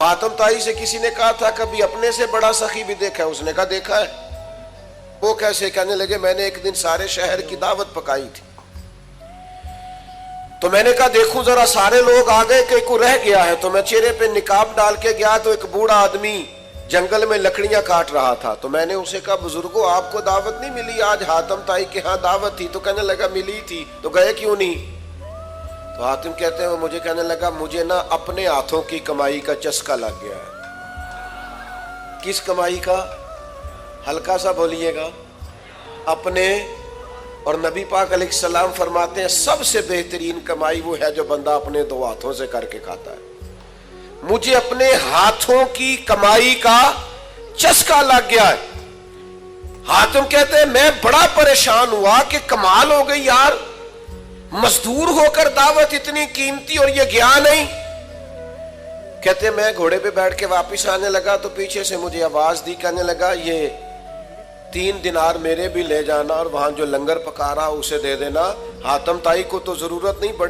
حاتم تائی سے کسی نے کہا تھا کبھی اپنے سے بڑا سخی بھی دیکھا ہے؟ اس نے کہا دیکھا ہے۔ وہ کیسے؟ کہنے لگے میں نے ایک دن سارے شہر کی دعوت پکائی تھی، تو میں نے کہا دیکھوں ذرا سارے لوگ آ گئے کہ کوئی رہ گیا ہے، تو میں چہرے پہ نقاب ڈال کے گیا تو ایک بوڑھا آدمی جنگل میں لکڑیاں کاٹ رہا تھا، تو میں نے اسے کہا بزرگوں آپ کو دعوت نہیں ملی؟ آج حاتم تائی کے ہاں دعوت تھی۔ تو کہنے لگا ملی تھی، تو گئے کیوں نہیں؟ تو حاتم کہتے ہیں مجھے کہنے لگا مجھے نا اپنے ہاتھوں کی کمائی کا چسکا لگ گیا ہے۔ کس کمائی کا؟ ہلکا سا بولیے گا۔ اپنے۔ اور نبی پاک علیہ السلام فرماتے ہیں سب سے بہترین کمائی وہ ہے جو بندہ اپنے دو ہاتھوں سے کر کے کھاتا ہے۔ مجھے اپنے ہاتھوں کی کمائی کا چسکا لگ گیا ہے۔ حاتم کہتے ہیں میں بڑا پریشان ہوا کہ کمال ہو گئی یار، مزدور ہو کر دعوت اتنی قیمتی اور یہ گیا نہیں۔ کہتے ہیں میں گھوڑے پہ بیٹھ کے واپس آنے لگا تو پیچھے سے مجھے آواز دی، کہنے لگا یہ 3 دینار میرے بھی لے جانا اور وہاں جو لنگر پکا رہا اسے دے دینا، حاتم تائی کو تو ضرورت نہیں پڑی۔